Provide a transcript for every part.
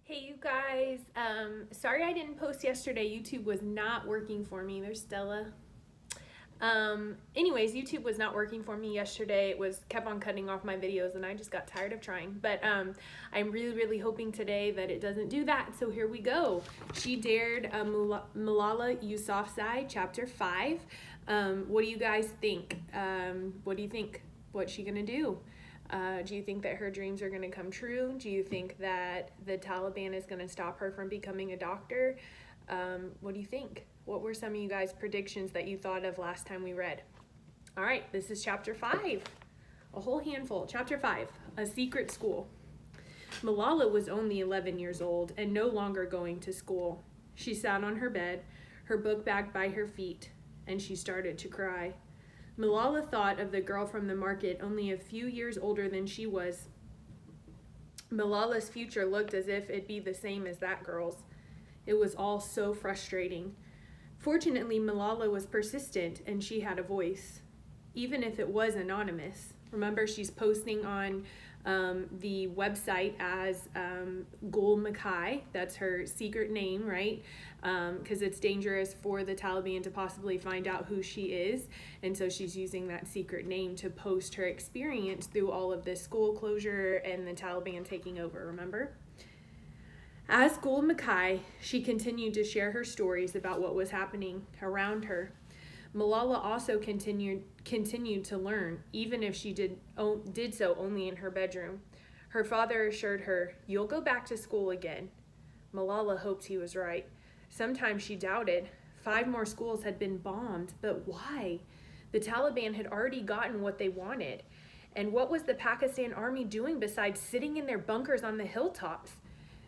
Hey you guys, sorry I didn't post yesterday. YouTube was not working for me. There's Stella. Anyways, YouTube was not working for me yesterday. It was kept on cutting off my videos and I just got tired of trying. But I'm really hoping today that it doesn't do that. So here we go. She Dared Malala Yousafzai, chapter 5. What do you guys think? What do you think? What's she gonna do? Do you think that her dreams are going to come true? Do you think that the Taliban is going to stop her from becoming a doctor? What do you think? What were some of you guys' predictions that you thought of last time we read? All right, this is chapter 5. A whole handful. Chapter 5, A Secret School. Malala was only 11 years old and no longer going to school. She sat on her bed, her book bag by her feet, and she started to cry. Malala thought of the girl from the market only a few years older than she was. Malala's future looked as if it'd be the same as that girl's. It was all so frustrating. Fortunately, Malala was persistent and she had a voice, even if it was anonymous. Remember, she's posting on the website as Gul Mackay. That's her secret name, right? Because it's dangerous for the Taliban to possibly find out who she is. And so she's using that secret name to post her experience through all of this school closure and the Taliban taking over, remember? As Gul Mackay, she continued to share her stories about what was happening around her. Malala also continued to learn, even if she did so only in her bedroom. Her father assured her, "You'll go back to school again." Malala hoped he was right. Sometimes she doubted. 5 more schools had been bombed, but why? The Taliban had already gotten what they wanted. And what was the Pakistan army doing besides sitting in their bunkers on the hilltops?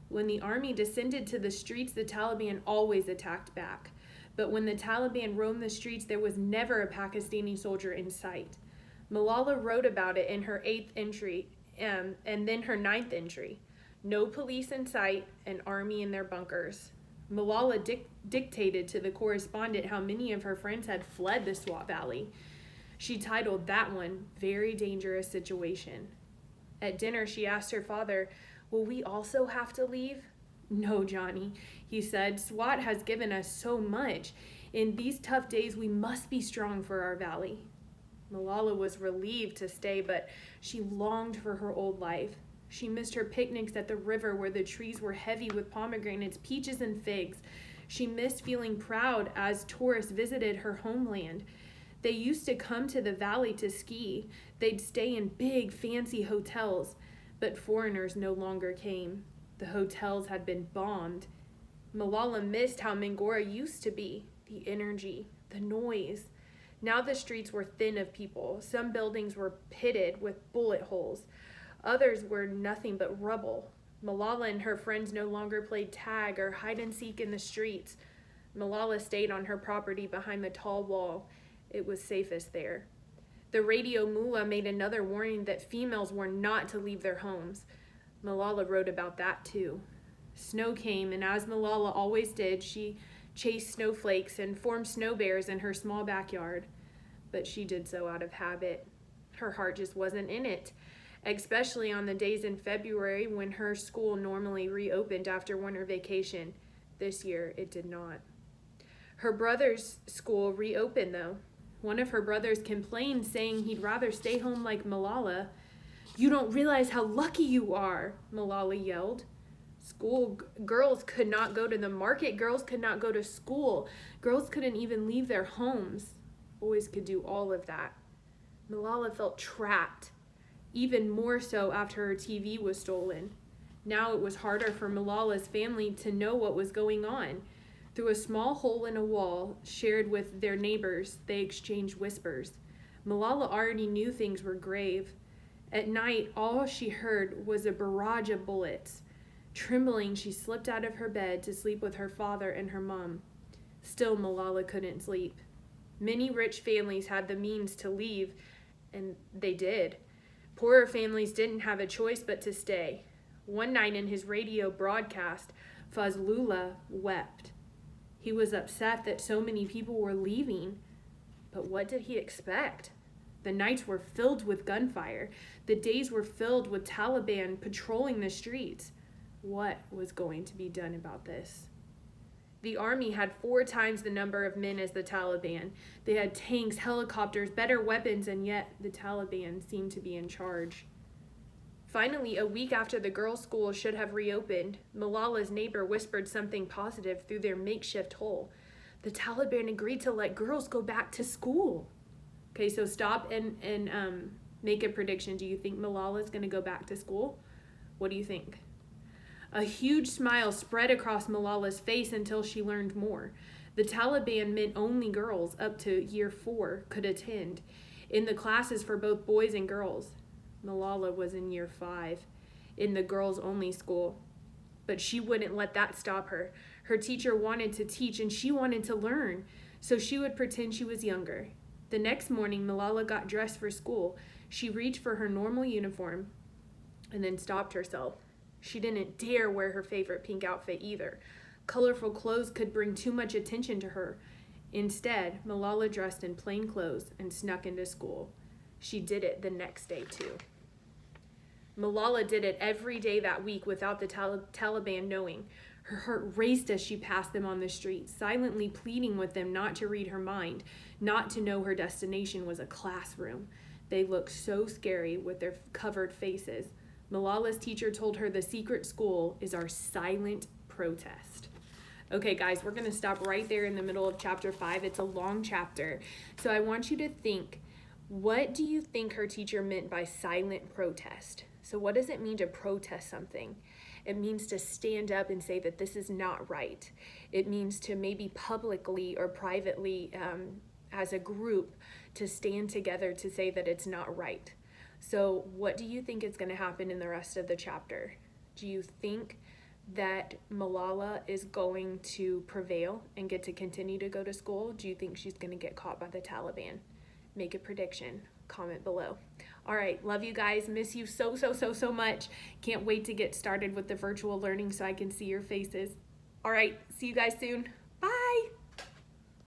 When the army descended to the streets, the Taliban always attacked back. But when the Taliban roamed the streets, there was never a Pakistani soldier in sight. Malala wrote about it in her 8th entry and then her 9th entry. No police in sight, an army in their bunkers. Malala dictated to the correspondent how many of her friends had fled the Swat Valley. She titled that one, "Very Dangerous Situation." At dinner, she asked her father, "Will we also have to leave?" "No, Johnny," he said. "SWAT has given us so much. In these tough days, we must be strong for our valley." Malala was relieved to stay, but she longed for her old life. She missed her picnics at the river where the trees were heavy with pomegranates, peaches, and figs. She missed feeling proud as tourists visited her homeland. They used to come to the valley to ski. They'd stay in big, fancy hotels, but foreigners no longer came. The hotels had been bombed. Malala missed how Mingora used to be, the energy, the noise. Now the streets were thin of people. Some buildings were pitted with bullet holes. Others were nothing but rubble. Malala and her friends no longer played tag or hide and seek in the streets. Malala stayed on her property behind the tall wall. It was safest there. The radio mullah made another warning that females were not to leave their homes. Malala wrote about that too. Snow came, and as Malala always did, she chased snowflakes and formed snow bears in her small backyard. But she did so out of habit. Her heart just wasn't in it, especially on the days in February when her school normally reopened after winter vacation. This year, it did not. Her brother's school reopened, though. One of her brothers complained, saying he'd rather stay home like Malala. "You don't realize how lucky you are," Malala yelled. Girls could not go to the market. Girls could not go to school. Girls couldn't even leave their homes. Boys could do all of that. Malala felt trapped, even more so after her TV was stolen. Now it was harder for Malala's family to know what was going on. Through a small hole in a wall shared with their neighbors, they exchanged whispers. Malala already knew things were grave. At night, all she heard was a barrage of bullets. Trembling, she slipped out of her bed to sleep with her father and her mom. Still, Malala couldn't sleep. Many rich families had the means to leave, and they did. Poorer families didn't have a choice but to stay. One night in his radio broadcast, Fazlullah wept. He was upset that so many people were leaving. But what did he expect? The nights were filled with gunfire. The days were filled with Taliban patrolling the streets. What was going to be done about this? The army had 4 times the number of men as the Taliban. They had tanks, helicopters, better weapons, and yet the Taliban seemed to be in charge. Finally, a week after the girls' school should have reopened, Malala's neighbor whispered something positive through their makeshift hole. The Taliban agreed to let girls go back to school. Okay, so stop and make a prediction. Do you think Malala's going to go back to school? What do you think? A huge smile spread across Malala's face until she learned more. The Taliban meant only girls up to year 4 could attend in the classes for both boys and girls. Malala was in year 5 in the girls-only school, but she wouldn't let that stop her. Her teacher wanted to teach and she wanted to learn, so she would pretend she was younger. The next morning, Malala got dressed for school. She reached for her normal uniform and then stopped herself. She didn't dare wear her favorite pink outfit either. Colorful clothes could bring too much attention to her. Instead, Malala dressed in plain clothes and snuck into school. She did it the next day too. Malala did it every day that week without the Taliban knowing. Her heart raced as she passed them on the street, silently pleading with them not to read her mind, not to know her destination was a classroom. They looked so scary with their covered faces. Malala's teacher told her the secret school is our silent protest. Okay, guys, we're going to stop right there in the middle of chapter 5. It's a long chapter. So I want you to think, what do you think her teacher meant by silent protest? So what does it mean to protest something? It means to stand up and say that this is not right. It means to maybe publicly or privately, as a group, to stand together to say that it's not right. So what do you think is going to happen in the rest of the chapter? Do you think that Malala is going to prevail and get to continue to go to school? Do you think she's going to get caught by the Taliban? Make a prediction. Comment below. All right, love you guys. Miss you so much. Can't wait to get started with the virtual learning so I can see your faces. All right, see you guys soon.